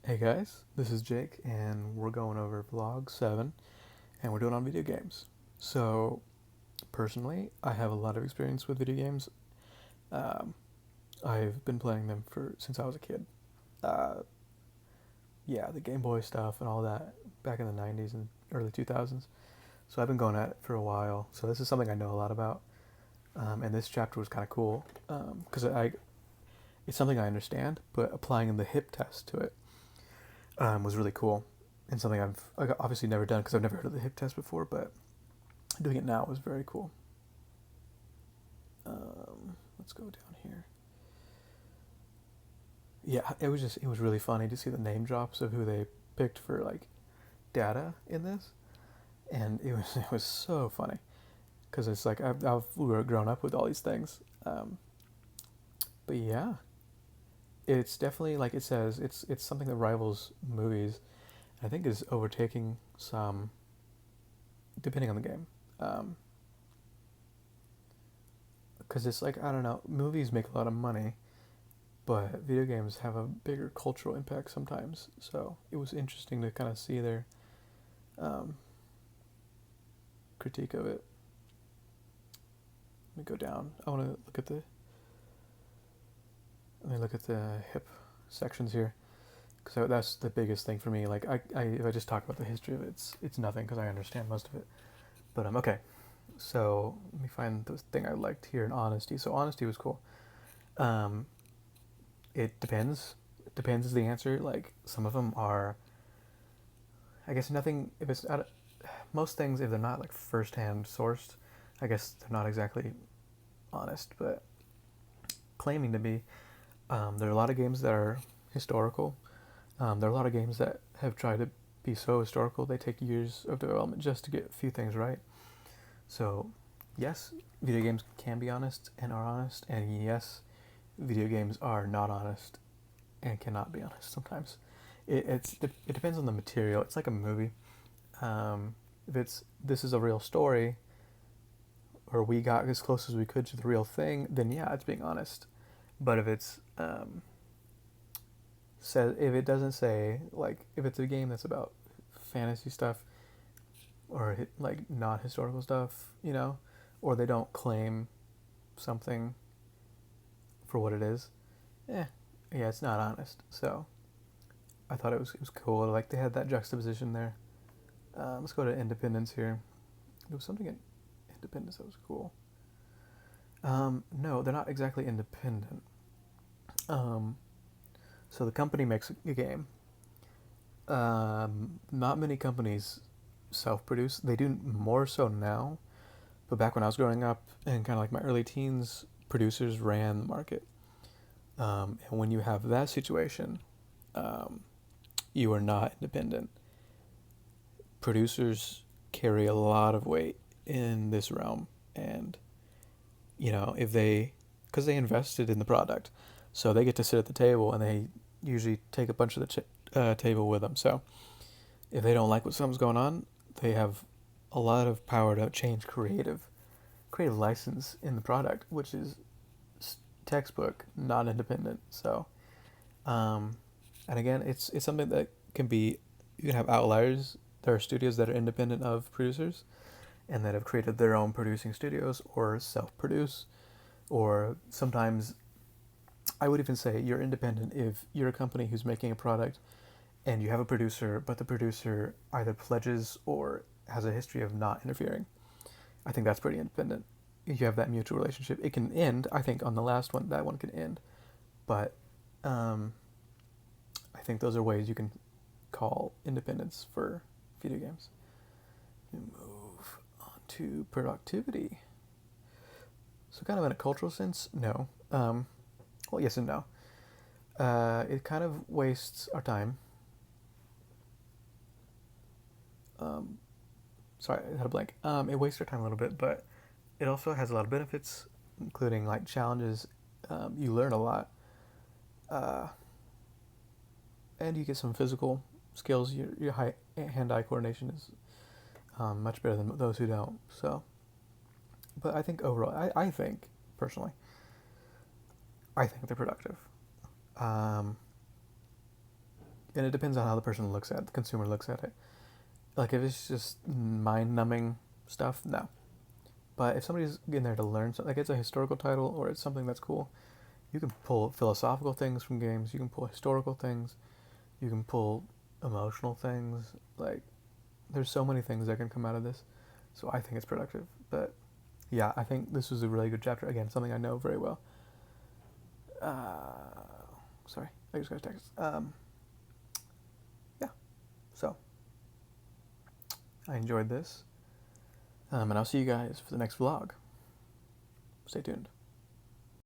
Hey guys, this is Jake, and we're going over vlog 7, and we're doing on video games. So, personally, I have a lot of experience with video games. Um, I've been playing them for since I was a kid. Uh, yeah, the Game Boy stuff and all that back in the 90s and early 2000s. So I've been going at it for a while. So this is something I know a lot about. And this chapter was kind of cool because it's something I understand, but applying the hip test to it was really cool and something I've obviously never done because I've never heard of the hip test before, but doing it now was very cool. Let's go down here. Yeah, it was really funny to see the name drops of who they picked for like data in this, and it was so funny because it's like we were grown up with all these things, but yeah, it's definitely like it says it's something that rivals movies. I think is overtaking some depending on the game. Because it's like I don't know, movies make a lot of money, but video games have a bigger cultural impact sometimes. So it was interesting to kind of see their um, critique of it. Let me go down. I want to look at the. Let me look at the hip sections here, because that's the biggest thing for me. Like if I just talk about the history of it, it's nothing because I understand most of it. But okay. So let me find the thing I liked here in honesty. So honesty was cool. Um, it depends. It depends is the answer. Like some of them are. I guess nothing. If it's out, most things if they're not like first-hand sourced, I guess they're not exactly honest. But claiming to be, there are a lot of games that are historical. There are a lot of games that have tried to be so historical they take years of development just to get a few things right. So, yes, video games can be honest and are honest, and yes, video games are not honest and cannot be honest sometimes. It depends on the material. It's like a movie. If it's this is a real story, or we got as close as we could to the real thing, then yeah, it's being honest. But if it's says if it doesn't say like if it's a game that's about fantasy stuff or like not historical stuff, or they don't claim something for what it is, eh, yeah, it's not honest. So I thought it was cool. Like they had that juxtaposition there. Let's go to Independence here. There was something in Independence that was cool. No, they're not exactly independent. Um, so the company makes a game. Not many companies self-produce. They do more so now, but back when I was growing up and kind of like my early teens, producers ran the market. And when you have that situation, um, you are not independent. Producers carry a lot of weight in this realm, and if because they invested in the product, so they get to sit at the table, and they usually take a bunch of the table with them. So if they don't like what something's going on, they have a lot of power to change creative license in the product, which is textbook not independent. So, um, and again, it's something that can be you can have outliers. There are studios that are independent of producers and that have created their own producing studios or self-produce, or sometimes I would even say you're independent if you're a company who's making a product and you have a producer, but the producer either pledges or has a history of not interfering. I think that's pretty independent. If you have that mutual relationship, it can end. I think on the last one, that one can end, but um, I think those are ways you can call independence for video games. Move on to productivity. So, kind of in a cultural sense, no. Well, yes and no. It kind of wastes our time. Um, Sorry, I had a blank. It wastes our time a little bit, but it also has a lot of benefits, including like challenges. You learn a lot, uh, and you get some physical skills. Your hand-eye coordination is much better than those who don't. So, but I think overall, I think personally, I think they're productive. Um, And it depends on how the person looks at it, the consumer looks at it. Like if it's just mind-numbing stuff, no. But if somebody's in there to learn something, like it's a historical title or it's something that's cool, you can pull philosophical things from games. You can pull historical things. You can pull emotional things. Like there's so many things that can come out of this. So I think it's productive. But yeah, I think this was a really good chapter. Again, something I know very well. Sorry, I just got a text. Yeah, so I enjoyed this. And I'll see you guys for the next vlog. Stay tuned.